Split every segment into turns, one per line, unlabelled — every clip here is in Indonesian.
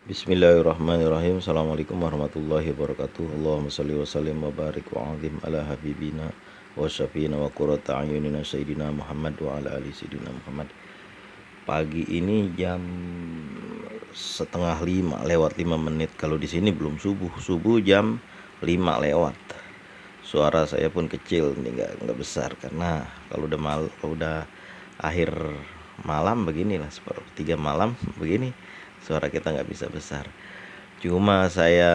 Bismillahirrahmanirrahim. Assalamualaikum warahmatullahi wabarakatuh. Allahumma salli wa sallim wa barik wa azim ala habibina wa syafiina wa qurrata ayunina sayyidina Muhammad wa ala ali sayyidina Muhammad. Pagi ini jam setengah 5 lewat 5 menit. Kalau di sini belum subuh. Subuh jam 5 lewat. Suara saya pun kecil, ini enggak besar karena kalau udah akhir malam beginilah, sepertiga malam begini, suara kita nggak bisa besar. Cuma saya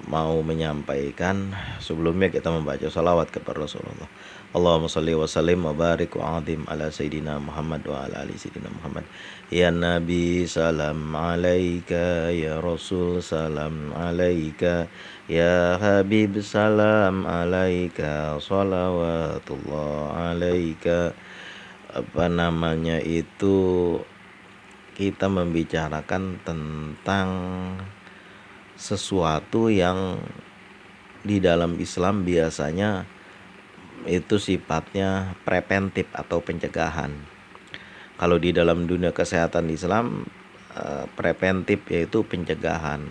mau menyampaikan, sebelumnya kita membaca salawat kepada Rasulullah. Allahumma salli wa sallim wa barik wa azim ala Sayyidina Muhammad wa ala ali Sayyidina Muhammad. Ya Nabi salam alaika, ya Rasul salam alaika, ya Habib salam alaika, salawatullah alaika. Kita membicarakan tentang sesuatu yang di dalam Islam biasanya itu sifatnya preventif atau pencegahan. Kalau di dalam dunia kesehatan Islam, preventif yaitu pencegahan.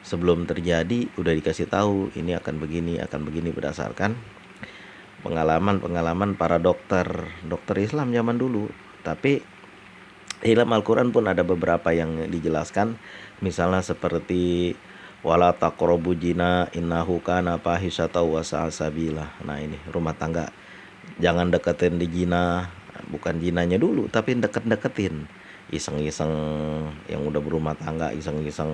Sebelum terjadi udah dikasih tahu ini akan begini berdasarkan pengalaman para dokter Islam zaman dulu. Tapi dalam Al-Quran pun ada beberapa yang dijelaskan, misalnya seperti wala taqrabu zina innahu kana fahisyatan wa sa'a sabila. Nah, ini rumah tangga jangan deketin di zina, bukan zinanya dulu tapi deketin. Iseng-iseng yang udah berumah tangga, iseng-iseng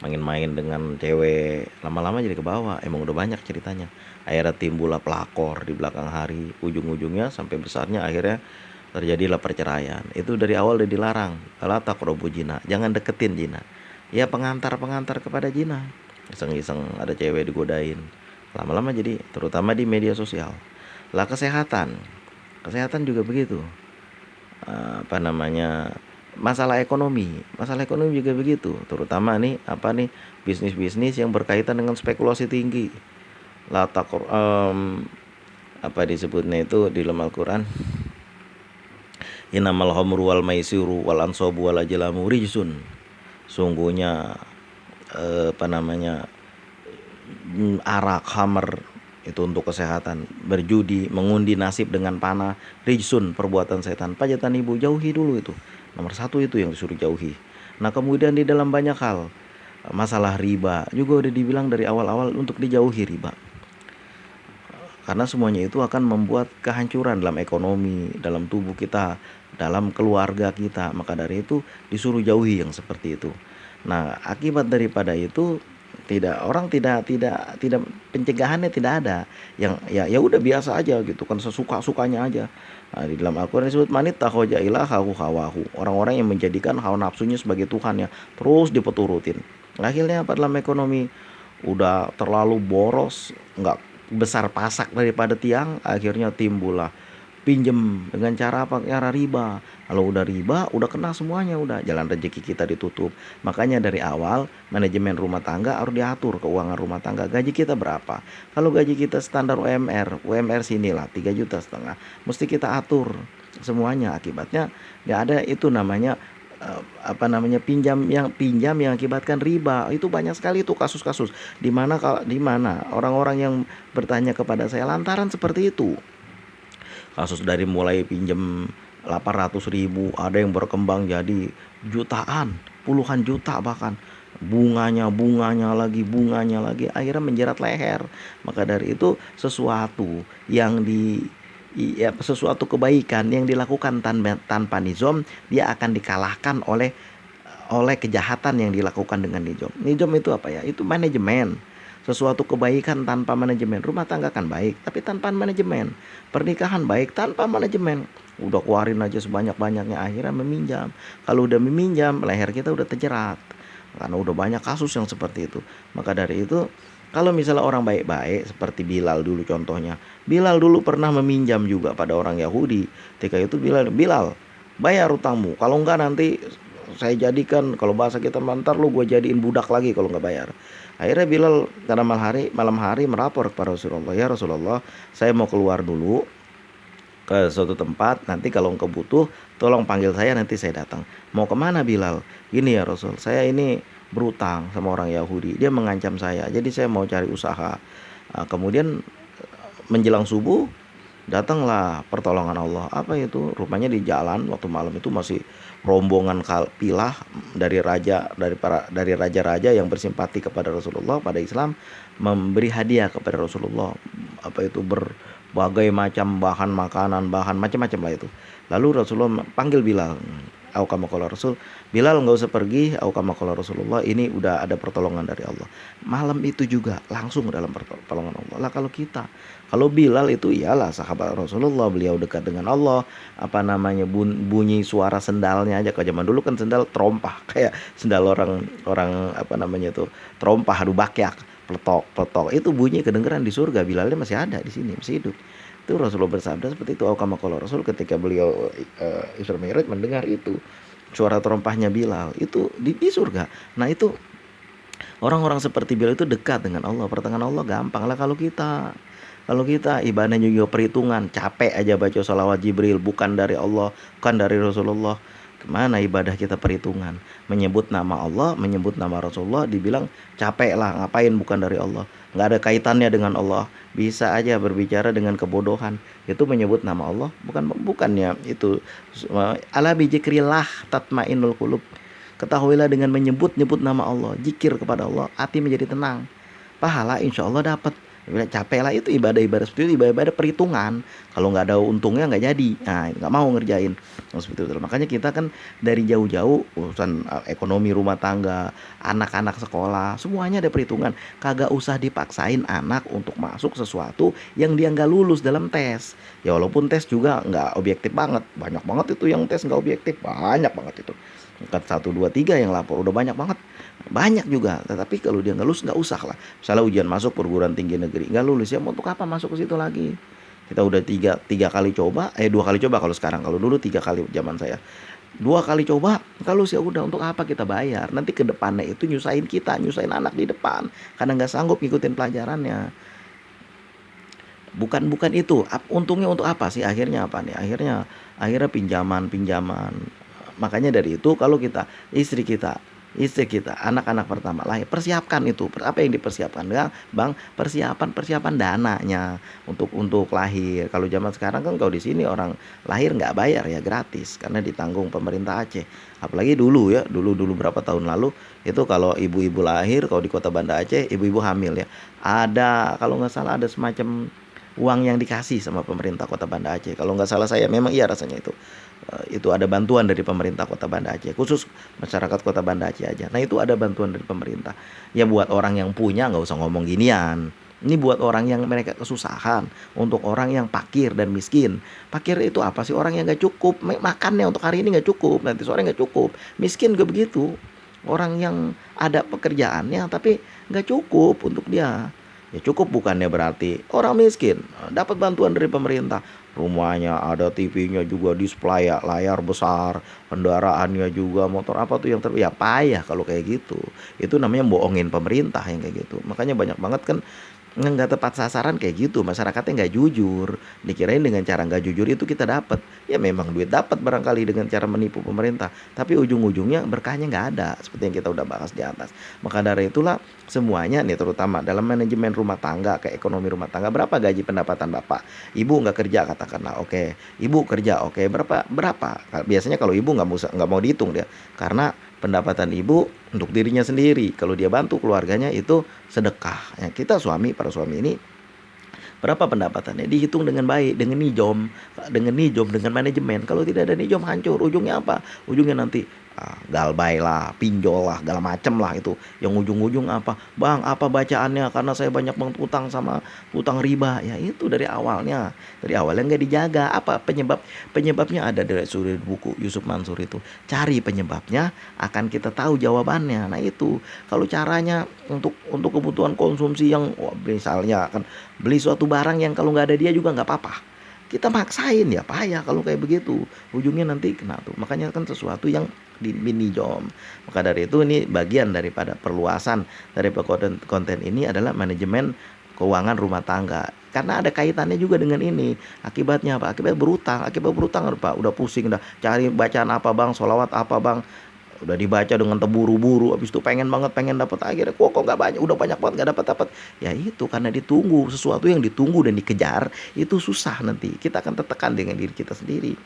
main-main dengan cewek, lama-lama jadi ke bawah. Emang udah banyak ceritanya. Akhirnya timbullah pelakor di belakang hari, ujung-ujungnya sampai besarnya akhirnya terjadilah perceraian. Itu dari awal udah dilarang. Wala taqrabu zina, jangan deketin zina. Ya pengantar kepada zina. Iseng-iseng ada cewek digodain. Lama-lama jadi, terutama di media sosial. Lah kesehatan juga begitu. Masalah ekonomi juga begitu. Terutama bisnis-bisnis yang berkaitan dengan spekulasi tinggi. La taqor disebutnya itu di dalam Al-Quran, innamal khamru wal maisiru wal ansabu wal azlamu rijsun. Sungguhnya arak, khamr itu untuk kesehatan. Berjudi, mengundi nasib dengan panah, rijsun, perbuatan setan. Pajatan ibu, jauhi dulu itu. Nomor 1 itu yang disuruh jauhi. Nah, kemudian di dalam banyak hal, masalah riba juga udah dibilang dari awal-awal untuk dijauhi riba. Karena semuanya itu akan membuat kehancuran dalam ekonomi, dalam tubuh kita, dalam keluarga kita. Maka dari itu disuruh jauhi yang seperti itu. Nah, akibat daripada itu tidak pencegahannya tidak ada. Yang ya udah biasa aja gitu kan, sesuka-sukanya aja. Nah, di dalam Al-Qur'an disebut manittakhadha ilahahu hawahu. Orang-orang yang menjadikan hawa nafsunya sebagai tuhannya, terus dipeturutin. Akhirnya apa, dalam ekonomi udah terlalu boros, nggak besar pasak daripada tiang, akhirnya timbullah pinjem dengan cara apa? Cara riba. Kalau udah riba, udah kena semuanya, udah jalan rezeki kita ditutup. Makanya dari awal manajemen rumah tangga harus diatur, keuangan rumah tangga. Gaji kita berapa? Kalau gaji kita standar UMR sinilah 3,5 juta, mesti kita atur semuanya. Akibatnya nggak ada itu namanya pinjam yang akibatkan riba. Itu banyak sekali tuh kasus-kasus di mana orang-orang yang bertanya kepada saya lantaran seperti itu. Kasus dari mulai pinjam 800.000, ada yang berkembang jadi jutaan, puluhan juta bahkan. Bunganya lagi, akhirnya menjerat leher. Maka dari itu sesuatu kebaikan yang dilakukan tanpa nizam, dia akan dikalahkan oleh kejahatan yang dilakukan dengan nizam. Nizam itu apa ya? Itu manajemen. Sesuatu kebaikan tanpa manajemen. Rumah tangga kan baik, tapi tanpa manajemen. Pernikahan baik tanpa manajemen. Udah keluarin aja sebanyak-banyaknya, akhirnya meminjam. Kalau udah meminjam, leher kita udah terjerat. Karena udah banyak kasus yang seperti itu. Maka dari itu, kalau misalnya orang baik-baik seperti Bilal dulu contohnya. Bilal dulu pernah meminjam juga pada orang Yahudi. Ketika itu Bilal, bayar utangmu. Kalau enggak nanti saya jadikan, kalau bahasa kita mantar lu gue jadiin budak lagi kalau enggak bayar. Akhirnya Bilal pada malam hari melapor kepada Rasulullah, ya Rasulullah, saya mau keluar dulu ke suatu tempat, nanti kalau engkau butuh tolong panggil saya, nanti saya datang. Mau kemana Bilal? Gini ya Rasul, saya ini berutang sama orang Yahudi. Dia mengancam saya. Jadi saya mau cari usaha. Kemudian menjelang subuh datanglah pertolongan Allah. Apa itu? Rupanya di jalan waktu malam itu masih rombongan pilah dari raja-raja yang bersimpati kepada Rasulullah, pada Islam, memberi hadiah kepada Rasulullah. Apa itu? Berbagai macam bahan makanan, bahan macam-macam lah itu. Lalu Rasulullah panggil Bilal. Au kama qala Rasul, Bilal nggak usah pergi. Au kama qala Rasulullah, ini udah ada pertolongan dari Allah. Malam itu juga langsung dalam pertolongan Allah. Lah kalau Bilal itu iyalah sahabat Rasulullah, beliau dekat dengan Allah. Apa namanya, bunyi suara sendalnya aja, kalau zaman dulu kan sendal terompah kayak sendal orang orang apa namanya tuh, terompah, adu bakyak, peletok peletok, itu bunyi kedengeran di surga. Bilalnya masih ada di sini, masih hidup. Itu Rasulullah bersabda seperti itu. Au kama qala Rasul, ketika beliau Isra Mi'raj mendengar itu suara terompahnya Bilal itu di surga. Nah itu orang-orang seperti Bilal itu dekat dengan Allah. Pertengahan Allah gampang lah. Kalau kita ibadahnya juga perhitungan, capek aja baca sholawat Jibril, bukan dari Allah, bukan dari Rasulullah. Kemana ibadah kita perhitungan? Menyebut nama Allah, menyebut nama Rasulullah, dibilang capek lah, ngapain bukan dari Allah? Nggak ada kaitannya dengan Allah. Bisa aja berbicara dengan kebodohan. Itu menyebut nama Allah, bukannya itu. Ala bizikrillah tatmainnul qulub. Ketahuilah dengan menyebut nama Allah, zikir kepada Allah, hati menjadi tenang. Pahala insya Allah dapat. Capek lah, itu ibadah-ibadah seperti itu, ibadah perhitungan. Kalau nggak ada untungnya nggak jadi. Nah, nggak mau ngerjain. Nah, seperti itu. Makanya kita kan dari jauh-jauh urusan ekonomi rumah tangga, anak-anak sekolah, semuanya ada perhitungan. Kagak usah dipaksain anak untuk masuk sesuatu yang dia nggak lulus dalam tes. Ya walaupun tes juga nggak objektif banget. Banyak banget itu yang tes nggak objektif, banyak banget itu. Bukan 1, 2, 3 yang lapor, udah banyak banget. Banyak juga, tetapi kalau dia nggak lulus nggak usah lah. Misalnya ujian masuk perguruan tinggi negeri nggak lulus, ya mau untuk apa masuk ke situ lagi? Kita udah tiga kali coba, 2 kali coba kalau sekarang. Kalau dulu 3 kali zaman saya. 2 kali coba, kalau ya udah, untuk apa kita bayar? Nanti ke depannya itu nyusahin kita, nyusahin anak di depan karena nggak sanggup ngikutin pelajarannya. Bukan itu. Untungnya untuk apa sih? Akhirnya apa nih? Akhirnya pinjaman. Makanya dari itu, kalau istri kita anak-anak pertama lahir, persiapkan itu. Apa yang dipersiapkan ya Bang? Persiapan dananya untuk lahir. Kalau zaman sekarang kan, kalau di sini orang lahir nggak bayar ya, gratis, karena ditanggung pemerintah Aceh. Apalagi dulu ya, dulu berapa tahun lalu itu, kalau ibu-ibu lahir, kalau di kota Banda Aceh, ibu-ibu hamil ya, ada, kalau nggak salah, ada semacam uang yang dikasih sama pemerintah kota Banda Aceh. Kalau nggak salah saya, memang iya rasanya itu. Itu ada bantuan dari pemerintah kota Banda Aceh, khusus masyarakat kota Banda Aceh aja. Nah itu ada bantuan dari pemerintah. Ya buat orang yang punya nggak usah ngomong ginian. Ini buat orang yang mereka kesusahan, untuk orang yang fakir dan miskin. Fakir itu apa sih? Orang yang nggak cukup makannya, untuk hari ini nggak cukup, nanti sore nggak cukup. Miskin juga begitu. Orang yang ada pekerjaannya tapi nggak cukup untuk dia. Ya cukup bukannya berarti orang miskin dapat bantuan dari pemerintah. Rumahnya ada, TV-nya juga, display ya, layar besar, kendaraannya juga, motor apa tuh yang ya payah kalau kayak gitu. Itu namanya bohongin pemerintah yang kayak gitu. Makanya banyak banget kan nggak tepat sasaran kayak gitu, masyarakatnya nggak jujur, dikirain dengan cara nggak jujur itu kita dapat. Ya memang duit dapat barangkali dengan cara menipu pemerintah, tapi ujung-ujungnya berkahnya nggak ada, seperti yang kita udah bahas di atas. Maka dari itulah, semuanya nih, terutama dalam manajemen rumah tangga, ke ekonomi rumah tangga, berapa gaji pendapatan bapak? Ibu nggak kerja katakanlah, oke. Ibu kerja, oke. Berapa? Biasanya kalau ibu nggak mau dihitung dia, karena pendapatan ibu untuk dirinya sendiri. Kalau dia bantu keluarganya itu sedekah. Ya, para suami ini, berapa pendapatannya dihitung dengan baik, dengan manajemen. Kalau tidak ada nijom, hancur. Ujungnya apa? Ujungnya nanti galbay lah, pinjol lah, segala macem lah itu. Yang ujung-ujung apa? Bang, apa bacaannya? Karena saya banyak utang sama utang riba. Ya itu dari awalnya. Dari awalnya nggak dijaga. Apa penyebabnya? Ada dari suri buku Yusuf Mansur itu. Cari penyebabnya, akan kita tahu jawabannya. Nah itu, kalau caranya untuk kebutuhan konsumsi yang misalnya kan beli suatu barang yang kalau nggak ada dia juga nggak apa-apa, kita maksain, ya payah kalau kayak begitu. Ujungnya nanti kena tuh. Makanya kan sesuatu yang binijom. Maka dari itu, ini bagian daripada perluasan dari konten ini adalah manajemen keuangan rumah tangga. Karena ada kaitannya juga dengan ini. Akibatnya apa? Akibat berutang apa? Udah pusing, udah cari bacaan apa bang, sholawat apa bang, udah dibaca dengan terburu-buru, habis itu pengen banget, pengen dapat, akhirnya kok nggak banyak, udah banyak banget nggak dapat-dapat. Ya itu karena ditunggu, sesuatu yang ditunggu dan dikejar itu susah, nanti kita akan tertekan dengan diri kita sendiri.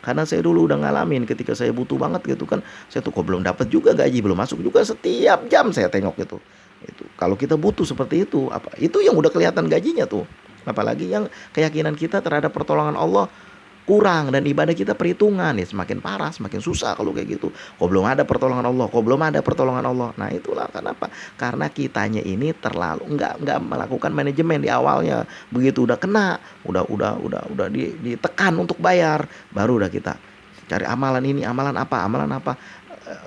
Karena saya dulu udah ngalamin ketika saya butuh banget gitu kan, saya tuh kok belum dapat juga, gaji belum masuk juga, setiap jam saya tengok gitu. Itu kalau kita butuh seperti itu, apa itu yang udah kelihatan gajinya tuh. Apalagi yang keyakinan kita terhadap pertolongan Allah kurang dan ibadah kita perhitungan, ya semakin parah, semakin susah kalau kayak gitu. Kok belum ada pertolongan Allah, kok belum ada pertolongan Allah. Nah itulah kenapa, karena kitanya ini terlalu nggak melakukan manajemen di awalnya. Begitu udah kena, udah ditekan untuk bayar, baru udah kita cari amalan ini, amalan apa,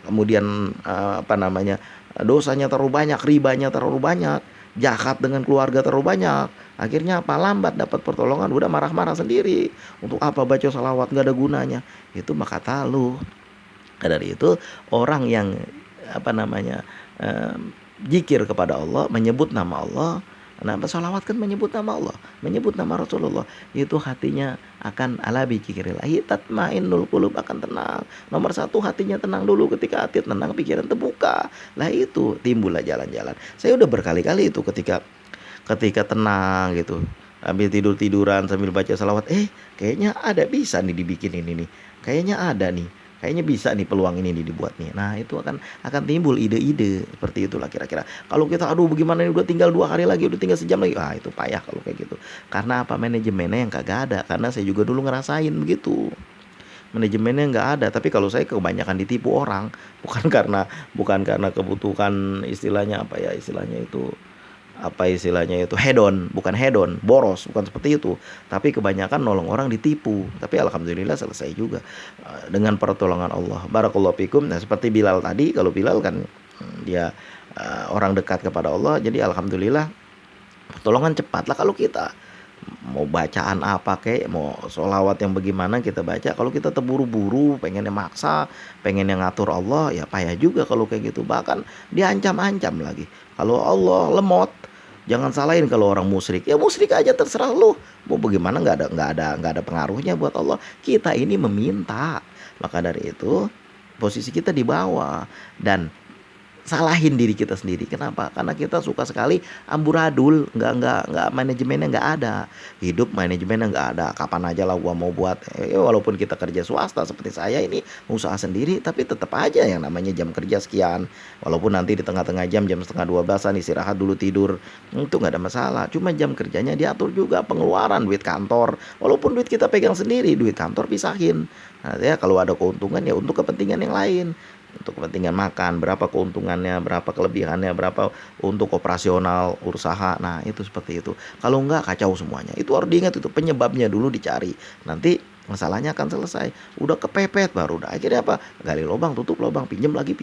kemudian apa namanya, dosanya terlalu banyak, ribanya terlalu banyak, jahat dengan keluarga terlalu banyak. Akhirnya apa, lambat dapat pertolongan, udah marah-marah sendiri. Untuk apa baca salawat, nggak ada gunanya. Itu maka talu. Dari itu orang yang apa namanya, zikir kepada Allah, menyebut nama Allah. Nah, salawat kan menyebut nama Allah, menyebut nama Rasulullah, itu hatinya akan ala dzikrillah tatmainnul qulub, akan tenang. Nomor satu, hatinya tenang dulu. Ketika hati tenang, pikiran terbuka. Lah itu timbullah jalan-jalan. Saya udah berkali-kali itu ketika ketika tenang gitu, ambil tidur-tiduran sambil baca salawat, kayaknya ada bisa nih dibikin ini nih, kayaknya ada nih, kayaknya bisa nih peluang ini nih dibuat nih. Nah itu akan timbul ide-ide seperti itulah kira-kira. Kalau kita aduh bagaimana ini, udah tinggal 2 hari lagi, udah tinggal sejam lagi, itu payah kalau kayak gitu. Karena apa, manajemennya yang kagak ada. Karena saya juga dulu ngerasain begitu, manajemennya nggak ada. Tapi kalau saya kebanyakan ditipu orang, bukan karena kebutuhan, istilahnya apa ya, istilahnya itu hedon, bukan hedon, boros, bukan seperti itu. Tapi kebanyakan nolong orang ditipu. Tapi alhamdulillah selesai juga dengan pertolongan Allah. Barakallahu fikum. Nah seperti Bilal tadi, kalau Bilal kan dia orang dekat kepada Allah, jadi alhamdulillah pertolongan cepat lah. Kalau kita mau bacaan apa kayak, mau sholawat yang bagaimana kita baca, kalau kita terburu-buru, pengennya maksa, pengennya ngatur Allah, ya payah juga kalau kayak gitu. Bahkan diancam-ancam lagi. Kalau Allah lemot, jangan salahin kalau orang musyrik. Ya musyrik aja terserah lu. Mau bagaimana, nggak ada pengaruhnya buat Allah. Kita ini meminta. Maka dari itu posisi kita di bawah dan salahin diri kita sendiri. Kenapa? Karena kita suka sekali amburadul, nggak manajemennya nggak ada. Hidup manajemennya nggak ada. Kapan aja lah gua mau buat. Walaupun kita kerja swasta seperti saya ini, usaha sendiri, tapi tetap aja yang namanya jam kerja sekian. Walaupun nanti di tengah-tengah jam setengah 12-an istirahat dulu tidur, itu nggak ada masalah. Cuma jam kerjanya diatur juga, pengeluaran duit kantor. Walaupun duit kita pegang sendiri, duit kantor pisahin. Nah, ya kalau ada keuntungan ya untuk kepentingan yang lain. Untuk kepentingan makan, berapa keuntungannya, berapa kelebihannya, berapa untuk operasional usaha. Nah itu seperti itu. Kalau enggak kacau semuanya. Itu harus diingat, itu penyebabnya dulu dicari. Nanti masalahnya akan selesai. Udah kepepet baru udah akhirnya apa, gali lubang, tutup lubang, pinjam lagi,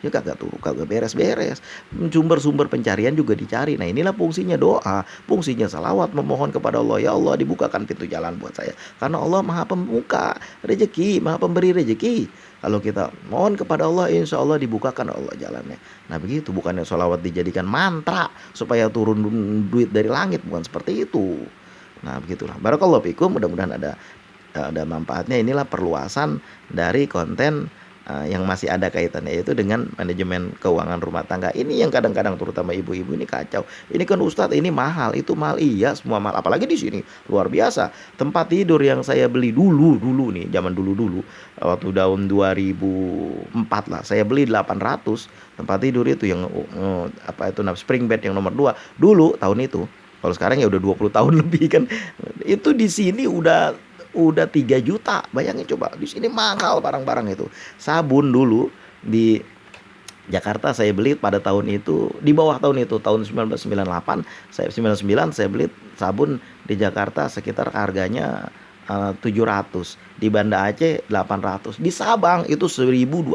ya kagak beres-beres. Sumber-sumber pencarian juga dicari. Nah inilah fungsinya doa, fungsinya salawat, memohon kepada Allah, ya Allah dibukakan pintu jalan buat saya, karena Allah maha pembuka rezeki, maha pemberi rezeki. Kalau kita mohon kepada Allah, insya Allah dibukakan Allah jalannya. Nah begitu, bukannya sholawat dijadikan mantra supaya turun duit dari langit, bukan seperti itu. Nah begitulah. Barakallahu fikum, mudah-mudahan ada manfaatnya. Inilah perluasan dari konten yang masih ada kaitannya, yaitu dengan manajemen keuangan rumah tangga. Ini yang kadang-kadang terutama ibu-ibu ini kacau. Ini kan Ustadz, ini mahal, itu mahal. Iya, semua mahal. Apalagi di sini luar biasa. Tempat tidur yang saya beli dulu nih, zaman dulu waktu tahun 2004 lah, saya beli 800 tempat tidur itu yang spring bed yang nomor 2 dulu tahun itu. Kalau sekarang ya udah 20 tahun lebih kan. Itu di sini udah 3 juta. Bayangin coba, di sini mahal barang-barang itu. Sabun dulu di Jakarta saya beli pada tahun itu, di bawah tahun itu, tahun 1998, 99 saya beli sabun di Jakarta sekitar harganya 700, di Banda Aceh 800, di Sabang itu 1.200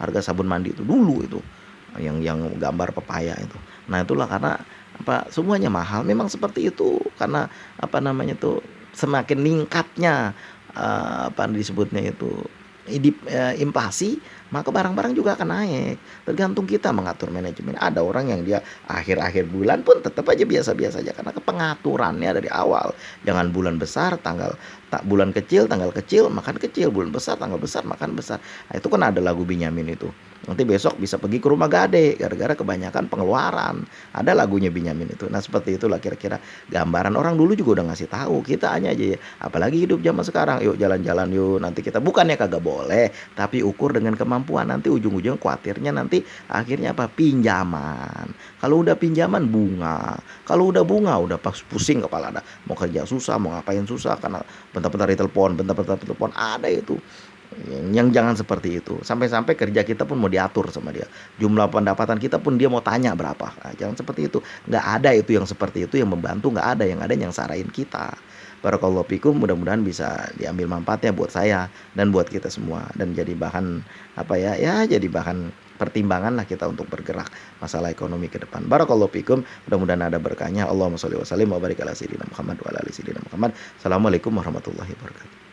harga sabun mandi itu dulu itu. Yang gambar pepaya itu. Nah, itulah karena semuanya mahal. Memang seperti itu karena semakin meningkatnya disebutnya itu inflasi, maka barang-barang juga akan naik. Tergantung kita mengatur manajemen. Ada orang yang dia akhir-akhir bulan pun tetap aja biasa-biasa aja karena pengaturannya dari awal. Jangan bulan besar, bulan kecil, tanggal kecil, makan kecil, bulan besar, tanggal besar, makan besar. Nah, itu kan ada lagu Benyamin itu. Nanti besok bisa pergi ke rumah gade gara-gara kebanyakan pengeluaran. Ada lagunya Benyamin itu. Nah, seperti itulah kira-kira gambaran. Orang dulu juga udah ngasih tahu, kita hanya aja ya. Apalagi hidup zaman sekarang, yuk jalan-jalan yuk. Nanti kita bukannya kagak boleh, tapi ukur dengan kemampuan. Nanti ujung-ujung khawatirnya nanti akhirnya apa? Pinjaman. Kalau udah pinjaman bunga. Kalau udah bunga udah pas pusing kepala ada. Mau kerja susah, mau ngapain susah karena bentar-bentar ditelepon, bentar-bentar ditelepon. Ada itu. Yang jangan seperti itu. Sampai-sampai kerja kita pun mau diatur sama dia. Jumlah pendapatan kita pun dia mau tanya berapa. Nah, jangan seperti itu. Nggak ada itu yang seperti itu yang membantu, nggak ada. Yang ada yang sarahin kita. Barakallahu fikum, mudah-mudahan bisa diambil manfaatnya buat saya dan buat kita semua dan jadi bahan apa ya? Ya jadi bahan pertimbangan lah kita untuk bergerak masalah ekonomi ke depan. Barakallahu fikum, mudah-mudahan ada berkahnya. Allahumma sholli wa sallim wa barik ala sayyidina Muhammad wa ala ali sayyidina Muhammad. Assalamualaikum warahmatullahi wabarakatuh.